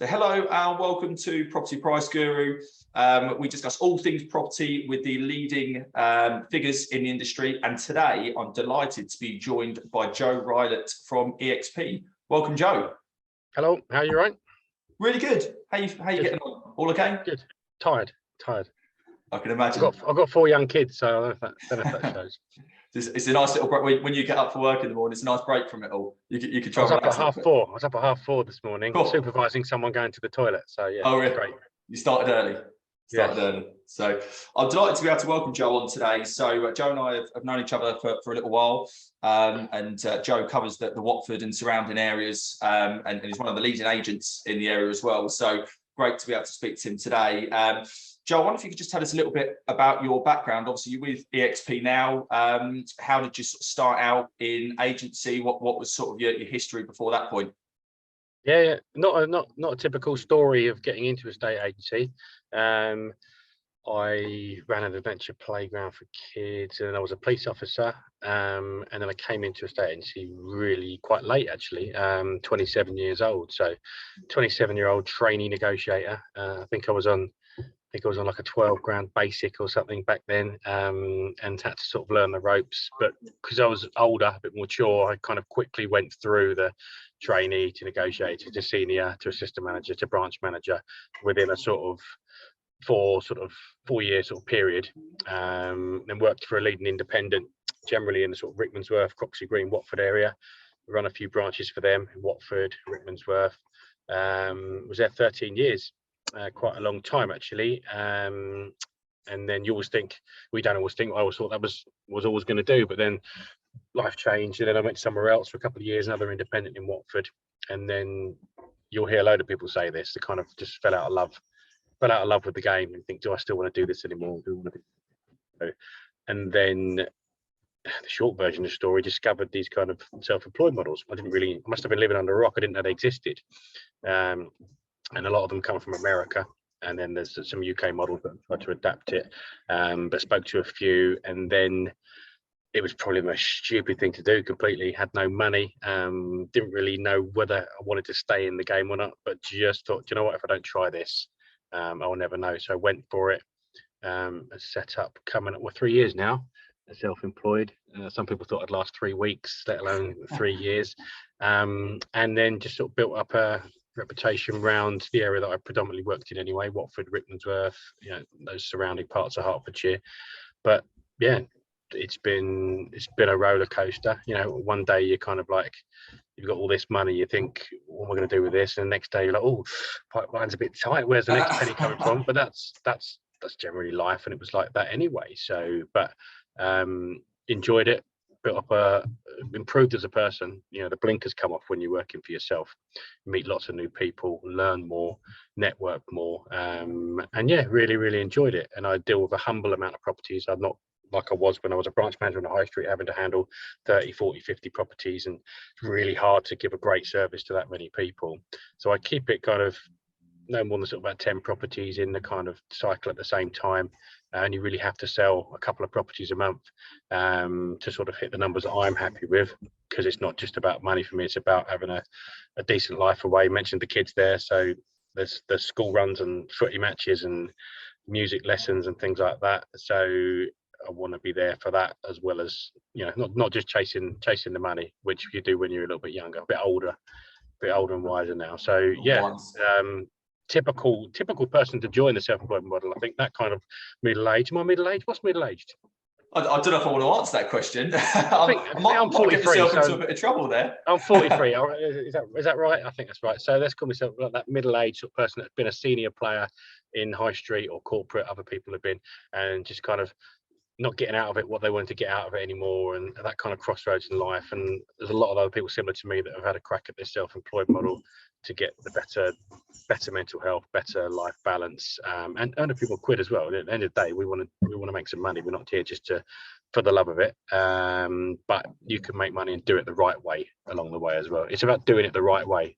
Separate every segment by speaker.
Speaker 1: So hello and welcome to Property Price Guru. We discuss all things property with the leading figures in the industry. And today I'm delighted to be joined by Joe Rylett from EXP. Welcome, Joe.
Speaker 2: Hello, how are you, right?
Speaker 1: Really good. How you getting on? All okay?
Speaker 2: Good. Tired.
Speaker 1: I can imagine.
Speaker 2: I've got 4 young kids, so I don't know if that shows.
Speaker 1: It's a nice little break when you get up for work in the morning. It's a nice break from it all. You can try.
Speaker 2: I was up at half four this morning,
Speaker 1: cool.
Speaker 2: Supervising someone going to the toilet. So yeah,
Speaker 1: oh, really?
Speaker 2: Great.
Speaker 1: You started early. Early. So I'm delighted to be able to welcome Joe on today. So Joe and I have known each other for a little while, and Joe covers the Watford and surrounding areas, and he's one of the leading agents in the area as well. So great to be able to speak to him today. Joe, I wonder if you could just tell us a little bit about your background. Obviously, you're with EXP now. How did you sort of start out in agency? What was sort of your history before that point?
Speaker 2: Yeah, not a typical story of getting into a estate agency. I ran an adventure playground for kids, and I was a police officer. And then I came into a estate agency really quite late, actually. 27 years old. So, 27-year-old trainee negotiator. I think I was on like a 12 grand basic or something back then, and had to sort of learn the ropes. But because I was older, a bit more mature, I kind of quickly went through the trainee to negotiator to senior to assistant manager to branch manager within a sort of 4 year sort of period. Then worked for a leading independent, generally in the sort of Rickmansworth, Croxley Green, Watford area. Run a few branches for them in Watford, Rickmansworth. Was there 13 years. Quite a long time, actually. And then you always think, I always thought that was always going to do, but then life changed, and then I went somewhere else for a couple of years, another independent in Watford. And then you'll hear a load of people say this, they kind of just fell out of love with the game and think, do I still want to do this anymore? And then the short version of the story, discovered these kind of self-employed models. I must have been living under a rock. I didn't know they existed. And a lot of them come from America, and then there's some UK models that try to adapt it, but spoke to a few, and then it was probably the most stupid thing to do. Completely had no money, didn't really know whether I wanted to stay in the game or not, but just thought, you know what, if I don't try this, I'll never know. So I went for it. Set up coming up with 3 years now, self-employed. Some people thought I'd last 3 weeks, let alone 3 years, and then just sort of built up a reputation around the area that I predominantly worked in anyway, Watford, Rickmansworth, those surrounding parts of Hertfordshire. But yeah, it's been a roller coaster. One day you're kind of like, you've got all this money, you think, what am I going to do with this? And the next day you're like, oh, pipeline's a bit tight, where's the next penny coming from? But that's generally life, and it was like that anyway. So, but enjoyed it, built up improved as a person. The blinkers come off when you're working for yourself. You meet lots of new people, learn more, network more, and yeah, really enjoyed it. And I deal with a humble amount of properties. I'm not like I was when I was a branch manager on the high street, having to handle 30, 40, 50 properties, and it's really hard to give a great service to that many people. So I keep it kind of no more than sort of about 10 properties in the kind of cycle at the same time, and you really have to sell a couple of properties a month to sort of hit the numbers that I'm happy with, because it's not just about money for me, it's about having a decent life away. You mentioned the kids there, so there's school runs and footy matches and music lessons and things like that, so I want to be there for that, as well as not just chasing the money, which you do when you're a little bit younger, a bit older and wiser now. So yeah, typical person to join the self-employed model. I think that kind of middle age. Am I middle aged? What's middle aged?
Speaker 1: I don't know if I want to answer that question. I'm 43,
Speaker 2: so
Speaker 1: into a bit of trouble there.
Speaker 2: I'm 43. Is that right? I think that's right. So let's call myself like that middle-aged sort of person that's been a senior player in high street or corporate. Other people have been, and just kind of not getting out of it what they wanted to get out of it anymore, and that kind of crossroads in life. And there's a lot of other people similar to me that have had a crack at this self-employed model to get the better mental health, better life balance, and earn a few more quid as well. At the end of the day, we want to make some money. We're not here just for the love of it, but you can make money and do it the right way along the way as well. It's about doing it the right way.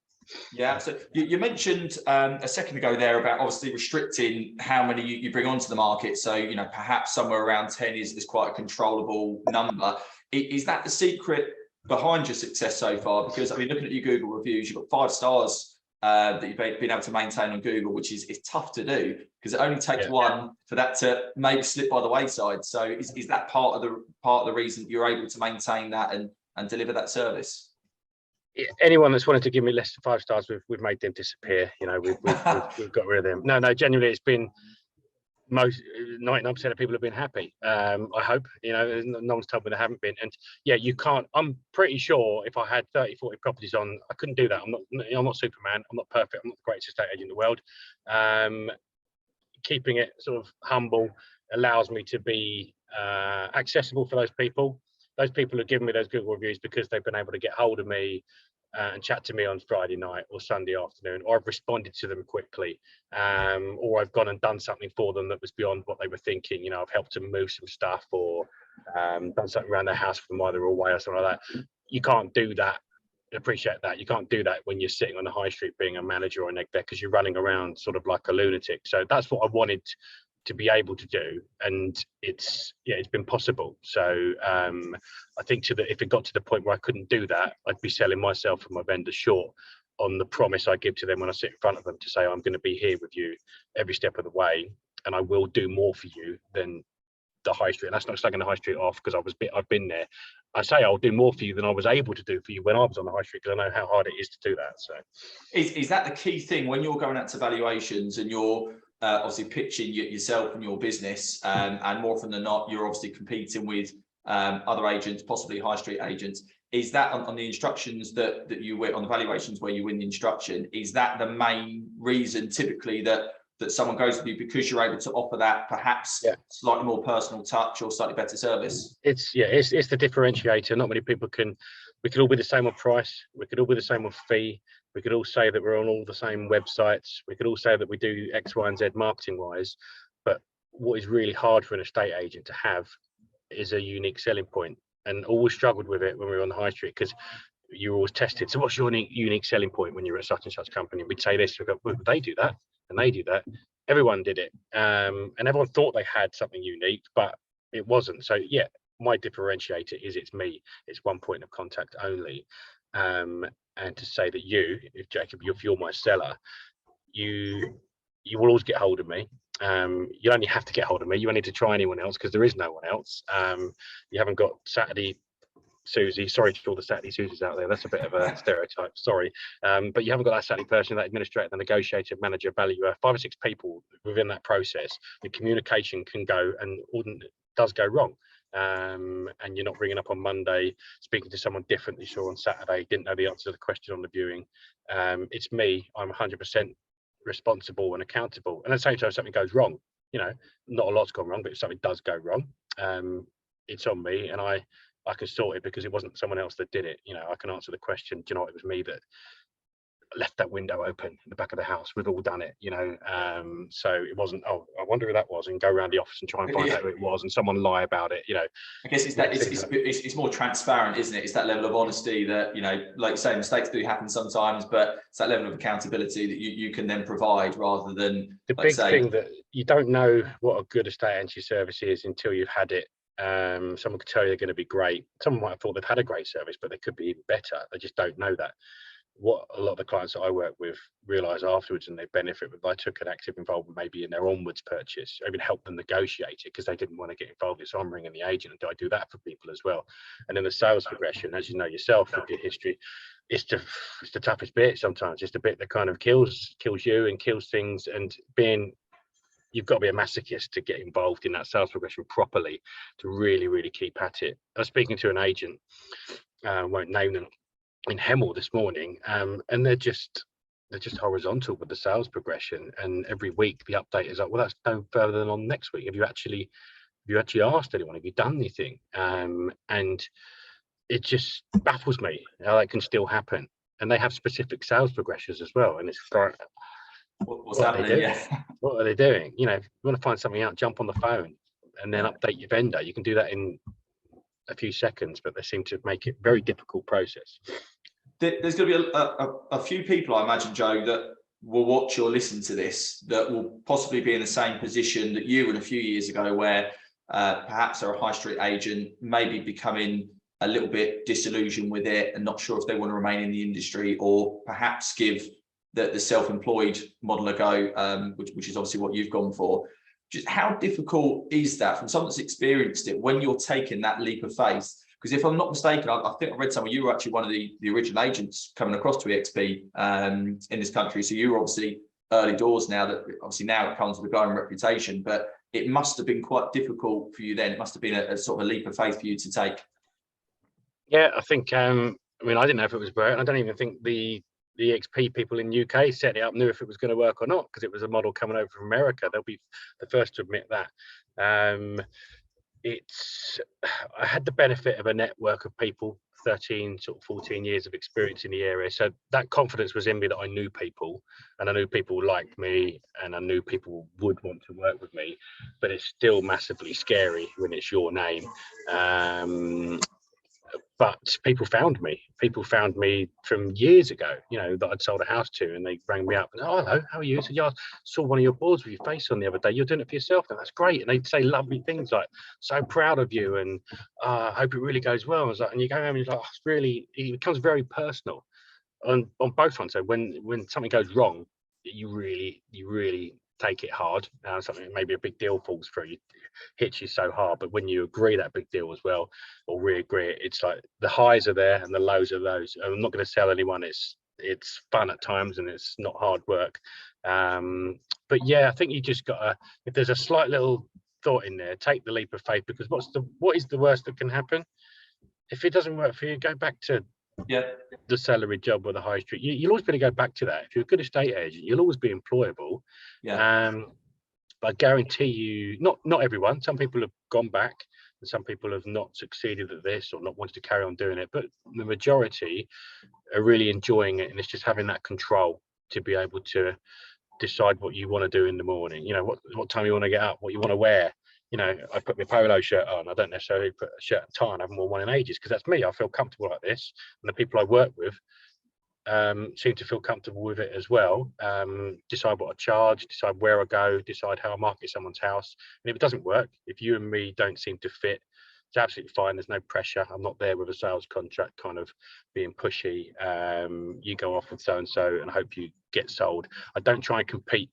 Speaker 1: Yeah, so you mentioned a second ago there about obviously restricting how many you bring onto the market. So, perhaps somewhere around 10 is quite a controllable number. Is that the secret behind your success so far? Because I mean, looking at your Google reviews, you've got 5 stars that you've been able to maintain on Google, which is tough to do because it only takes one for that to maybe slip by the wayside. So is that part of the reason you're able to maintain that and deliver that service?
Speaker 2: Anyone that's wanted to give me less than 5 stars, we've made them disappear. You know, we've got rid of them. No, genuinely, it's been most 99% of people have been happy. I hope, you know, no one's told me they haven't been. And yeah, you can't. I'm pretty sure if I had 30, 40 properties on, I couldn't do that. I'm not Superman. I'm not perfect. I'm not the greatest estate agent in the world. Keeping it sort of humble allows me to be accessible for those people. Those people have given me those Google reviews because they've been able to get hold of me and chat to me on Friday night or Sunday afternoon, or I've responded to them quickly, or I've gone and done something for them that was beyond what they were thinking. You know, I've helped them move some stuff, or done something around their house for them while they're away or something like that. You can't do that. Appreciate that. You can't do that when you're sitting on the high street being a manager or an exec, because you're running around sort of like a lunatic. So that's what I wanted to be able to do, and it's been possible. So I think if it got to the point where I couldn't do that, I'd be selling myself and my vendors short on the promise I give to them when I sit in front of them to say I'm going to be here with you every step of the way, and I will do more for you than the high street. And that's not slagging the high street off, because I've been there. I say I'll do more for you than I was able to do for you when I was on the high street, because I know how hard it is to do that. So
Speaker 1: is that the key thing when you're going out to valuations and you're obviously pitching yourself and your business, and more often than not, you're obviously competing with other agents, possibly high street agents. Is that on the instructions that you win, on the valuations where you win the instruction, is that the main reason typically that someone goes with you, because you're able to offer that perhaps slightly more personal touch or slightly better service?
Speaker 2: It's the differentiator. Not many people can. We could all be the same on price. We could all be the same on fee. We could all say that we're on all the same websites. We could all say that we do X, Y, and Z marketing wise. But what is really hard for an estate agent to have is a unique selling point. And always struggled with it when we were on the high street, because you're always tested. So what's your unique selling point when you're at such and such company? We'd say this, we go, well, they do that and they do that. Everyone did it. And everyone thought they had something unique, but it wasn't. So yeah, my differentiator is it's me. It's one point of contact only. And to say that if Jacob, if you're my seller, you will always get hold of me. You only have to get hold of me. You don't need to try anyone else, because there is no one else. You haven't got Saturday Susie. Sorry to all the Saturday Susies out there. That's a bit of a stereotype. Sorry. But you haven't got that Saturday person, that administrator, the negotiator, manager, valuer, 5 or 6 people within that process. The communication can go and does go wrong. And you're not ringing up on Monday, speaking to someone different that you saw on Saturday, didn't know the answer to the question on the viewing. It's me. I'm 100% responsible and accountable. And at the same time, if something goes wrong, you know, not a lot's gone wrong, but if something does go wrong, it's on me, and I can sort it, because it wasn't someone else that did it. You know, I can answer the question. Do you know what? It was me that left that window open in the back of the house. We've all done it, you know. So it wasn't, oh, I wonder who that was, and go around the office and try and find out who it was, and someone lie about it, you know.
Speaker 1: I guess it's more transparent, isn't it? It's that level of honesty that, you know, like you say, mistakes do happen sometimes, but it's that level of accountability that you can then provide, rather than
Speaker 2: the big thing that you don't know what a good estate agency service is until you've had it. Someone could tell you they're going to be great. Someone might have thought they've had a great service, but they could be even better. They just don't know that. What a lot of the clients that I work with realise afterwards, and they benefit with, I took an active involvement maybe in their onwards purchase. I even helped them negotiate it because they didn't want to get involved. So I'm ringing the agent, and do I do that for people as well? And then the sales progression, as you know yourself with your history, it's the toughest bit sometimes. It's the bit that kind of kills you and kills things. And you've got to be a masochist to get involved in that sales progression properly, to really, really keep at it. I was speaking to an agent, won't name them, in Hemel this morning, and they're just horizontal with the sales progression. And every week the update is like, well, that's no further than on next week. Have you actually asked anyone? Have you done anything? And it just baffles me how that can still happen. And they have specific sales progressions as well. And it's like,
Speaker 1: what's happening? Yeah.
Speaker 2: What are they doing? You know, if you want to find something out, jump on the phone and then update your vendor. You can do that in a few seconds, but they seem to make it a very difficult process.
Speaker 1: There's going to be a few people, I imagine, Joe, that will watch or listen to this, that will possibly be in the same position that you were a few years ago, where perhaps they're a high street agent, maybe becoming a little bit disillusioned with it and not sure if they want to remain in the industry, or perhaps give the self-employed model a go, which is obviously what you've gone for. Just how difficult is that from someone that's experienced it when you're taking that leap of faith? Because if I'm not mistaken, I think I read somewhere you were actually one of the original agents coming across to EXP in this country. So you were obviously early doors now. That obviously now it comes with a growing reputation, but it must have been quite difficult for you then. It must have been a sort of a leap of faith for you to take.
Speaker 2: Yeah, I think. I mean, I didn't know if it was working. I don't even think the EXP people in UK set it up knew if it was going to work or not, because it was a model coming over from America. They'll be the first to admit that. I had the benefit of a network of people, 13 sort of 14 years of experience in the area, so that confidence was in me that I knew people, and I knew people liked me, and I knew people would want to work with me. But it's still massively scary when it's your name. But people found me from years ago, that I'd sold a house to, and they rang me up and, oh, hello, how are you? I said, yeah, I saw one of your boards with your face on the other day. You're doing it for yourself, and that's great. And they'd say lovely things like, so proud of you, and I hope it really goes well. I was like, and you go home and you're like, it becomes very personal on both fronts. So when something goes wrong, you really take it hard. Something, maybe a big deal falls through, hits you so hard, but when you agree that big deal as well, or re-agree it, it's like the highs are there and the lows are those. I'm not going to tell anyone it's fun at times and it's not hard work, but yeah, I think you just gotta, if there's a slight little thought in there, take the leap of faith, because what is the worst that can happen? If it doesn't work for you, go back to the salary job or the high street. You'll always be able to go back to that. If you're a good estate agent, you'll always be employable. But I guarantee you, not everyone. Some people have gone back, and some people have not succeeded at this or not wanted to carry on doing it. But the majority are really enjoying it, and it's just having that control to be able to decide what you want to do in the morning. What time you want to get up, what you want to wear. I put my polo shirt on. I don't necessarily put a shirt and tie, and I haven't worn one in ages, because that's me. I feel comfortable like this, and the people I work with seem to feel comfortable with it as well. Decide what I charge, decide where I go, decide how I market someone's house. And if it doesn't work, if you and me don't seem to fit, it's absolutely fine. There's no pressure. I'm not there with a sales contract kind of being pushy. You go off with so and so and hope you get sold. I don't try and compete.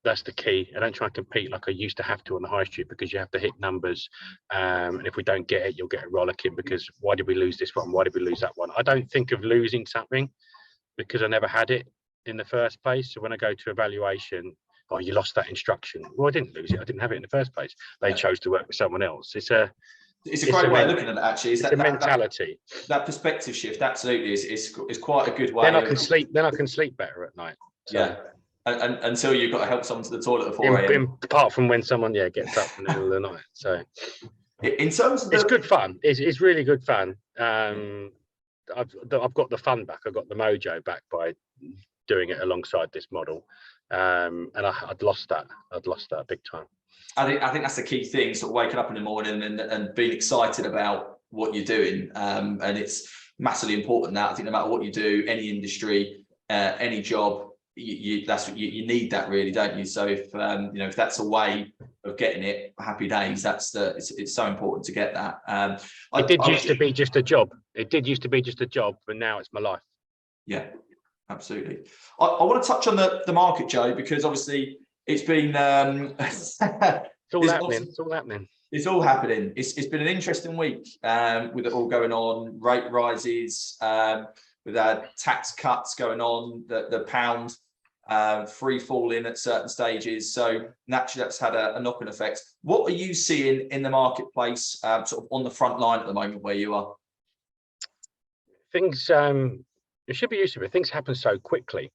Speaker 2: That's the key. I don't try and compete like I used to have to on the high street, because you have to hit numbers, and if we don't get it, you'll get a rollicking, because why did we lose this one, why did we lose that one? I don't think of losing something, because I never had it in the first place. So when I go to evaluation, oh, you lost that instruction. Well, I didn't lose it. I didn't have it in the first place. They chose to work with someone else. It's a
Speaker 1: great way of looking at it, actually.
Speaker 2: It's a mentality.
Speaker 1: That perspective shift, absolutely, is quite a good way.
Speaker 2: Then I can sleep better at night. So.
Speaker 1: Yeah. And until you've got to help someone to the toilet at 4 a.m.
Speaker 2: Apart from when someone gets up in the middle of the night. So
Speaker 1: in terms of
Speaker 2: it's good fun. It's really good fun. I've got the fun back. I got the mojo back by doing it alongside this model, and I'd lost that. I'd lost that big time.
Speaker 1: I think that's the key thing. Sort of waking up in the morning and being excited about what you're doing, and it's massively important now. I think no matter what you do, any industry, any job, you need that, really, don't you? So if that's a way of getting it, happy days. It's so important to get that. It used to be just a job. It did used to be just a job, but now it's my life. Yeah, absolutely. I want to touch on the market, Joe, because obviously it's been
Speaker 2: it's all happening.
Speaker 1: It's all happening. It's been an interesting week with it all going on. Rate rises. With our tax cuts going on, the pound free falling at certain stages. So naturally that's had a knock-on effect. What are you seeing in the marketplace, sort of on the front line at the moment where you are?
Speaker 2: Things, you should be used to it. Things happen so quickly.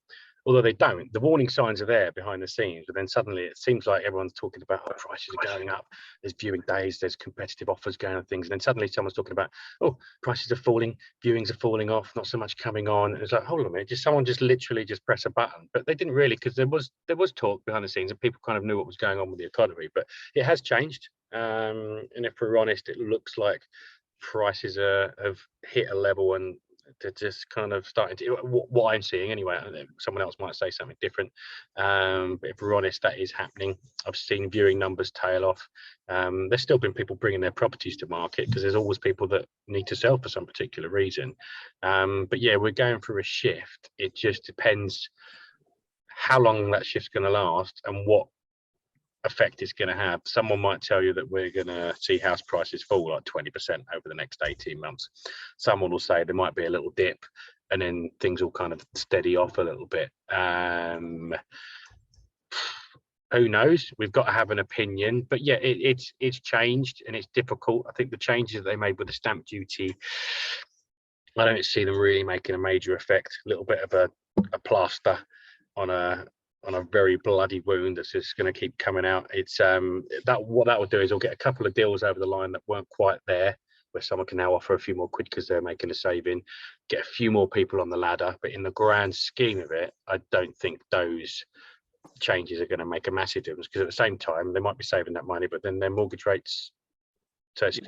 Speaker 2: Although they don't, the warning signs are there behind the scenes, but then suddenly it seems like everyone's talking about, oh, prices are going up, there's viewing days, there's competitive offers going on, things, and then suddenly someone's talking about, oh, prices are falling, viewings are falling off, not so much coming on. And it's like, hold on a minute, someone literally press a button. But they didn't really, because there was talk behind the scenes and people kind of knew what was going on with the economy, but it has changed. And if we're honest, it looks like prices have hit a level, and they're just kind of starting to, what I'm seeing anyway. Someone else might say something different, but if we're honest, that is happening. I've seen viewing numbers tail off. There's still been people bringing their properties to market, because there's always people that need to sell for some particular reason. But yeah, we're going through a shift. It just depends how long that shift's going to last and what effect it's going to have. Someone might tell you that we're going to see house prices fall like 20% over the next 18 months. Someone will say there might be a little dip and then things will kind of steady off a little bit. Who knows? We've got to have an opinion, but yeah, it's changed and it's difficult. I think the changes they made with the stamp duty, I don't see them really making a major effect. A little bit of a plaster on a very bloody wound that's just going to keep coming out. It's what that will do is it'll get a couple of deals over the line that weren't quite there, where someone can now offer a few more quid because they're making a saving, get a few more people on the ladder. But in the grand scheme of it, I don't think those changes are going to make a massive difference, because at the same time they might be saving that money, but then their mortgage rates, so it's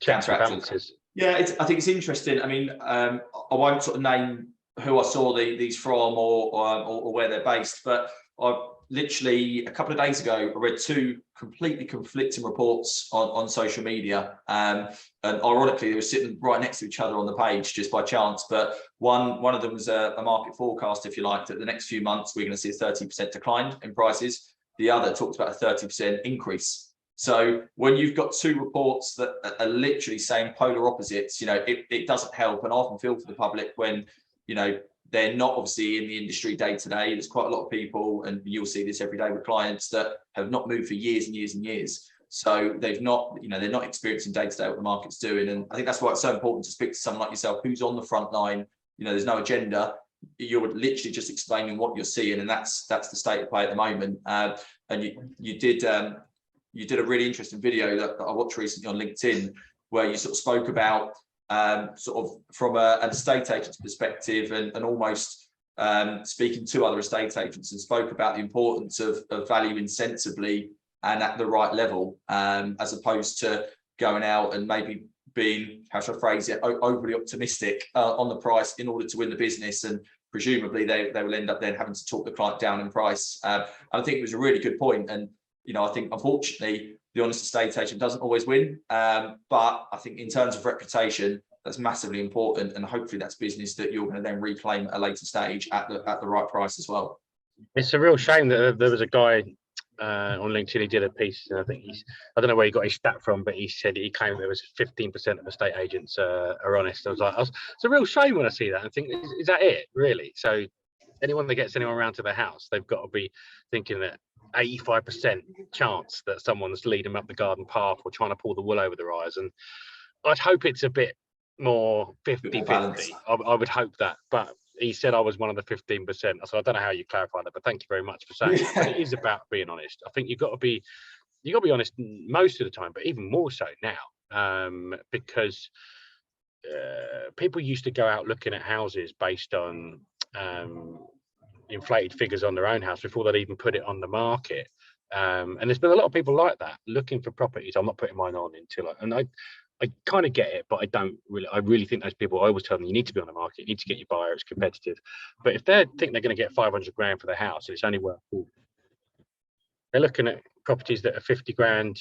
Speaker 2: checks and balances.
Speaker 1: Yeah, I think it's interesting. I mean, I won't sort of name who I saw these from or where they're based, but I literally a couple of days ago I read two completely conflicting reports on social media, and ironically they were sitting right next to each other on the page just by chance. But one of them was a market forecast, if you like, that the next few months we're going to see a 30% decline in prices. The other talked about a 30% increase. So when you've got two reports that are literally saying polar opposites, you know, it doesn't help. And I often feel for the public when, you know, they're not obviously in the industry day to day. There's quite a lot of people, and you'll see this every day with clients, that have not moved for years and years and years. So they've not, you know, they're not experiencing day to day what the market's doing. And I think that's why it's so important to speak to someone like yourself who's on the front line. You know, there's no agenda. You're literally just explaining what you're seeing, and that's the state of play at the moment. And you did a really interesting video that I watched recently on LinkedIn, where you sort of spoke about sort of from an estate agent's perspective, and almost speaking to other estate agents, and spoke about the importance of valuing sensibly and at the right level, as opposed to going out and maybe being, how should I phrase it, overly optimistic on the price in order to win the business. And presumably they will end up then having to talk the client down in price. I think it was a really good point. And you know, I think unfortunately the honest estate agent doesn't always win, but I think in terms of reputation, that's massively important, and hopefully that's business that you're going to then reclaim at a later stage at the right price as well.
Speaker 2: It's a real shame that there was a guy on LinkedIn, he did a piece, and I think I don't know where he got his stat from, but he said he claimed there was 15% of estate agents are honest. I was like, it's a real shame when I see that and think, is that it really? So anyone that gets anyone around to their house, they've got to be thinking that 85% chance that someone's leading them up the garden path or trying to pull the wool over their eyes. And I'd hope it's a bit more 50-50. I would hope that, but he said I was one of the 15%. So I don't know how you clarify that, but thank you very much for saying that. But it is about being honest. I think you've got to be honest most of the time, but even more so now, because people used to go out looking at houses based on inflated figures on their own house before they'd even put it on the market, and there's been a lot of people like that looking for properties. I'm not putting mine on until I kind of get it, but I really think those people, I always tell them, you need to be on the market, you need to get your buyer, it's competitive. But if they think they're going to get 500 grand for their house, it's only worth 40. They're looking at properties that are 50 grand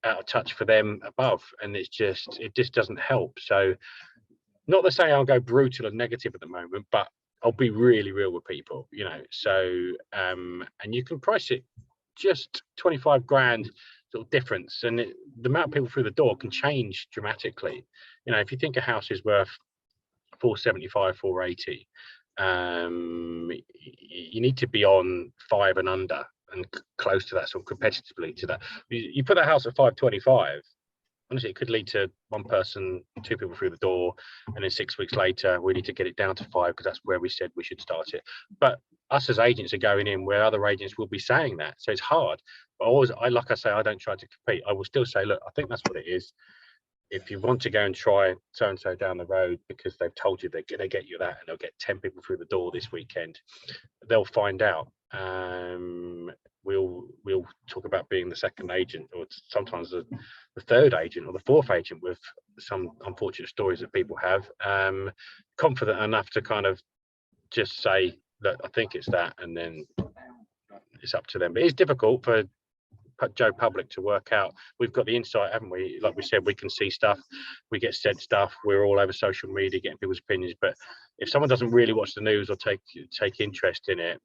Speaker 2: out of touch for them above, and it just doesn't help. So not to say I'll go brutal and negative at the moment, but I'll be really real with people, you know. So and you can price it just 25 grand sort of difference, and the amount of people through the door can change dramatically. You know, if you think a house is worth 475, 480, you need to be on 5 and under and close to that, sort of competitively to that. You put that house at 525. Honestly, it could lead to one person, 2 people through the door, and then 6 weeks later, we need to get it down to 5 because that's where we said we should start it. But us as agents are going in where other agents will be saying that, so it's hard. But like I say, I don't try to compete. I will still say, look, I think that's what it is. If you want to go and try so and so down the road because they've told you they're going to get you that, and they'll get 10 people through the door this weekend, they'll find out. We'll talk about being the second agent, or sometimes the third agent or the fourth agent, with some unfortunate stories that people have. Confident enough to kind of just say that I think it's that, and then it's up to them. But it's difficult for Joe public to work out. We've got the insight, haven't we? Like we said, we can see stuff, we get said stuff, we're all over social media getting people's opinions. But if someone doesn't really watch the news or take interest in it,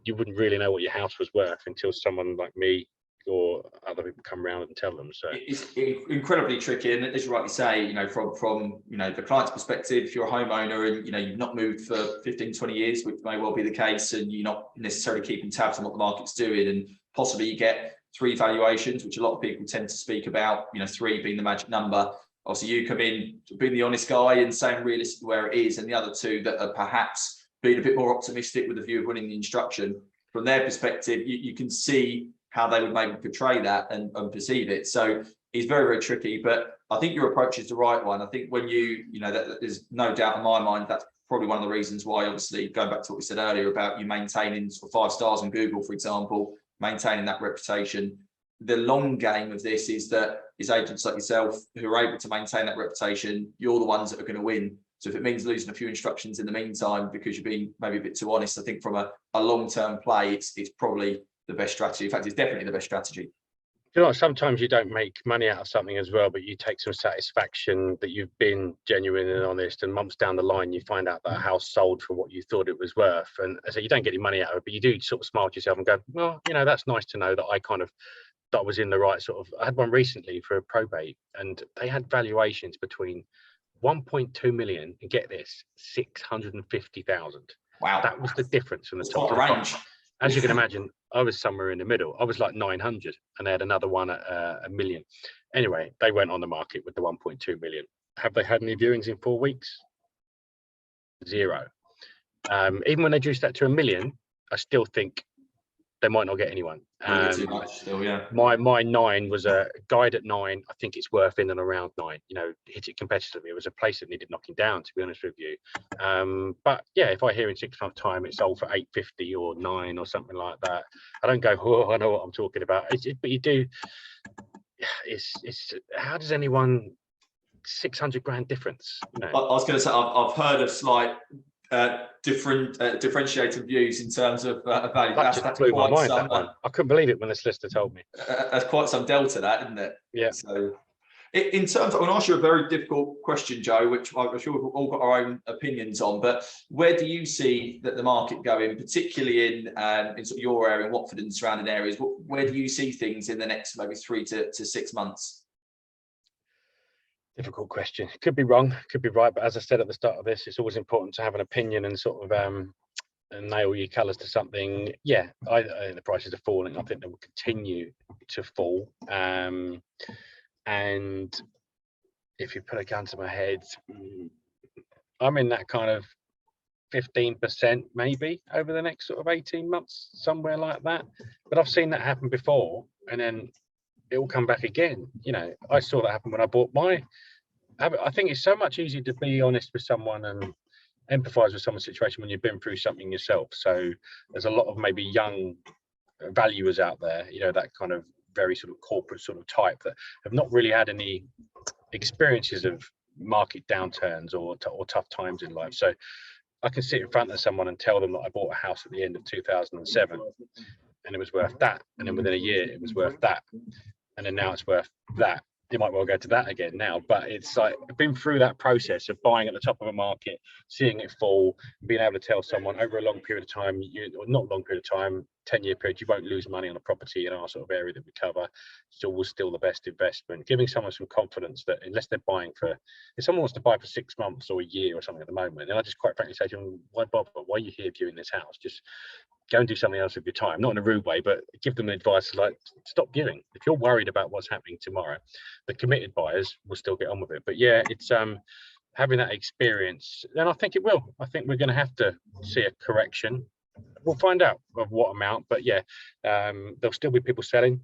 Speaker 2: you wouldn't really know what your house was worth until someone like me or other people come around and tell them. So
Speaker 1: it's incredibly tricky, and as you rightly say, you know, from you know, the client's perspective, if you're a homeowner and you know you've not moved for 15, 20 years, which may well be the case, and you're not necessarily keeping tabs on what the market's doing, and possibly you get 3 valuations, which a lot of people tend to speak about, you know, 3 being the magic number. Obviously, you come in being the honest guy and saying realistically where it is, and the other 2 that are perhaps being a bit more optimistic with the view of winning the instruction. From their perspective, you can see how they would maybe portray that and perceive it. So it's very, very tricky, but I think your approach is the right one. I think when you know, that there's no doubt in my mind, that's probably one of the reasons why, obviously, going back to what we said earlier about you maintaining sort of 5 stars on Google, for example, maintaining that reputation. The long game of this is that it's agents like yourself who are able to maintain that reputation. You're the ones that are going to win. So if it means losing a few instructions in the meantime because you're being maybe a bit too honest, I think from a long-term play, it's probably the best strategy. In fact, it's definitely the best strategy.
Speaker 2: You know, sometimes you don't make money out of something as well, but you take some satisfaction that you've been genuine and honest, and months down the line you find out that a house sold for what you thought it was worth. And so you don't get any money out of it, but you do sort of smile to yourself and go, well, you know, that's nice to know that that was in the right sort of. I had one recently for a probate, and they had valuations between 1.2 million and, get this, 650,000.
Speaker 1: Wow,
Speaker 2: that was the difference from the
Speaker 1: it's
Speaker 2: top
Speaker 1: quite
Speaker 2: to
Speaker 1: a
Speaker 2: the
Speaker 1: range.
Speaker 2: bottom. As you can imagine, I was somewhere in the middle. I was like 900, and they had another one at 1 million. Anyway, they went on the market with the 1.2 million. Have they had any viewings in 4 weeks? 0. Even when they reduced that to 1 million, I still think they might not get anyone.
Speaker 1: Too much still, yeah.
Speaker 2: My 9 was a guide at 9. I think it's worth in and around 9. You know, hit it competitively. It was a place that needed knocking down, to be honest with you. But yeah, if I hear in 6 months' time it's sold for 850 or 9 or something like that, I don't go, oh, I know what I'm talking about. But you do. It's how does anyone 600 grand difference? You know?
Speaker 1: I was going to say I've heard of slight differentiated views in terms of value.
Speaker 2: That just blew my mind. That one, I couldn't believe it when the solicitor told me.
Speaker 1: That's quite some delta, that, isn't it?
Speaker 2: Yeah.
Speaker 1: So, in terms, I'm going to ask you a very difficult question, Joe, which I'm sure we've all got our own opinions on. But where do you see that the market going, particularly in sort of your area, in Watford and surrounding areas? Where do you see things in the next maybe 3 to 6 months?
Speaker 2: Difficult question. Could be wrong, could be right, but as I said at the start of this, it's always important to have an opinion and sort of and nail your colours to something. Yeah, I think the prices are falling. I think they will continue to fall. And if you put a gun to my head, I'm in that kind of 15% maybe over the next sort of 18 months, somewhere like that. But I've seen that happen before, and then it will come back again. You know, I saw that happen when I bought my. I think it's so much easier to be honest with someone and empathise with someone's situation when you've been through something yourself. So there's a lot of maybe young valuers out there, you know, that kind of very sort of corporate sort of type that have not really had any experiences of market downturns or tough times in life. So I can sit in front of someone and tell them that I bought a house at the end of 2007 and it was worth that, and then within a year it was worth that, and then now it's worth that. You might well go to that again now, but it's like I've been through that process of buying at the top of a market, seeing it fall, being able to tell someone over a long period of time, or not long period of time, 10-year period, you won't lose money on a property in our sort of area that we cover. So was still the best investment. Giving someone some confidence that unless they're buying for, if someone wants to buy for 6 months or a year or something at the moment, then I just quite frankly say to them, why bother? Why are you here viewing this house? Just go and do something else with your time, not in a rude way, but give them advice like stop viewing. If you're worried about what's happening tomorrow, the committed buyers will still get on with it. But yeah, it's having that experience, and I think it will. I think we're going to have to see a correction. We'll find out of what amount, but yeah, there'll still be people selling.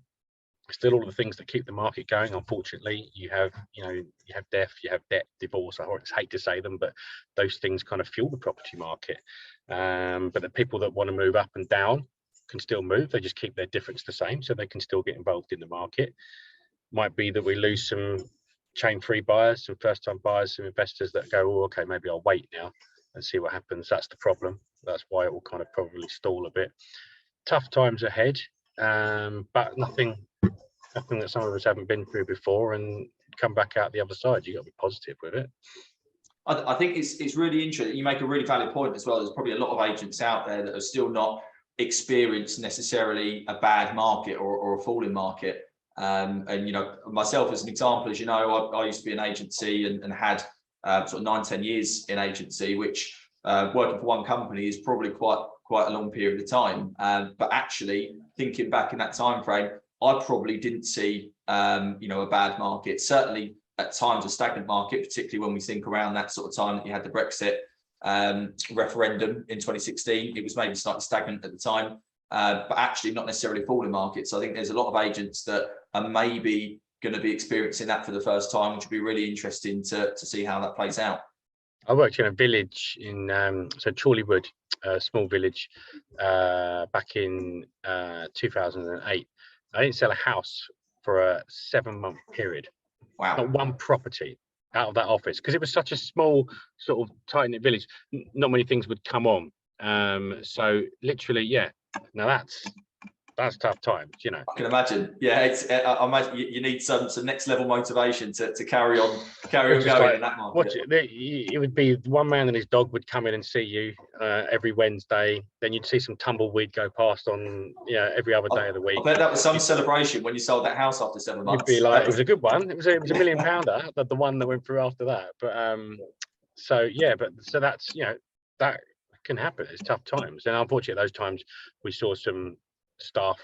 Speaker 2: Still all of the things that keep the market going. Unfortunately, you have death, you have debt, divorce. I hate to say them, but those things kind of fuel the property market. But the people that want to move up and down can still move. They just keep their difference the same, so they can still get involved in the market. Might be that we lose some chain-free buyers, some first-time buyers, some investors that go, oh, okay, maybe I'll wait now and see what happens. That's the problem. That's why it will kind of probably stall a bit. Tough times ahead, but nothing that some of us haven't been through before, and come back out the other side. You got to be positive with it.
Speaker 1: I think it's really interesting. You make a really valid point as well. There's probably a lot of agents out there that are still not experience necessarily a bad market or a falling market. And you know, myself as an example, as you know, I used to be in agency and had sort of 9-10 years in agency, which working for one company is probably quite a long period of time. But actually, thinking back in that time frame, I probably didn't see you know, a bad market. Certainly at times a stagnant market, particularly when we think around that sort of time that you had the Brexit referendum in 2016. It was maybe slightly stagnant at the time, but actually not necessarily a falling market. So I think there's a lot of agents that are maybe going to be experiencing that for the first time, which would be really interesting to see how that plays out.
Speaker 2: I worked in a village in so Chorleywood, a small village, back in 2008. I didn't sell a house for a 7-month period.
Speaker 1: Wow.
Speaker 2: Not one property out of that office, because it was such a small sort of tight-knit village. Not many things would come on. So literally, yeah. Now that's tough times, you know.
Speaker 1: I can imagine. Yeah, it's. I imagine you need some next level motivation to carry on going
Speaker 2: Like,
Speaker 1: in that market.
Speaker 2: It would be one man and his dog would come in and see you every Wednesday. Then you'd see some tumbleweed go past on every other day of the week.
Speaker 1: I bet that was some celebration when you sold that house after 7 months.
Speaker 2: You'd be like, it was a good one. It was a £1 million, the one that went through after that. But so that's that can happen. It's tough times, and unfortunately, at those times we saw some staff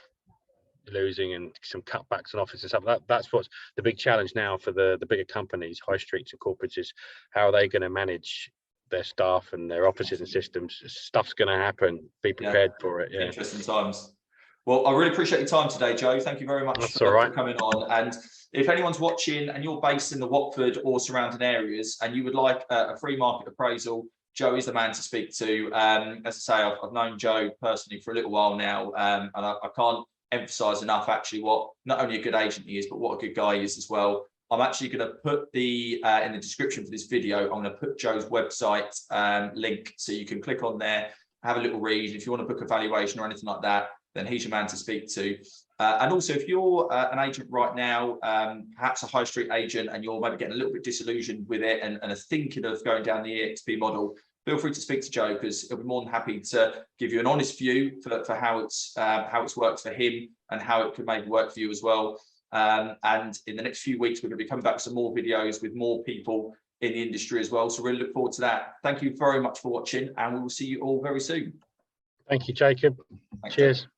Speaker 2: losing and some cutbacks in office and stuff. That's what's the big challenge now for the bigger companies, high streets and corporates, is how are they going to manage their staff and their offices and systems. Stuff's going to happen. Be prepared for it. Yeah.
Speaker 1: Interesting times. Well, I really appreciate your time today, Joe. Thank you very much for coming on. And if anyone's watching and you're based in the Watford or surrounding areas and you would like a free market appraisal, Joe is the man to speak to. As I say, I've known Joe personally for a little while now, and I can't emphasize enough actually what not only a good agent he is, but what a good guy he is as well. I'm actually going to put the in the description for this video, I'm going to put Joe's website link, so you can click on there, have a little read. If you want to book a valuation or anything like that, then he's your man to speak to. And also, if you're an agent right now, perhaps a high street agent, and you're maybe getting a little bit disillusioned with it and are thinking of going down the EXP model, feel free to speak to Joe, because he'll be more than happy to give you an honest view for how it's worked for him and how it could maybe work for you as well. And in the next few weeks, we're going to be coming back with some more videos with more people in the industry as well. So really look forward to that. Thank you very much for watching, and we will see you all very soon.
Speaker 2: Thank you, Jacob.
Speaker 1: Thanks,
Speaker 2: Cheers.
Speaker 1: Jacob.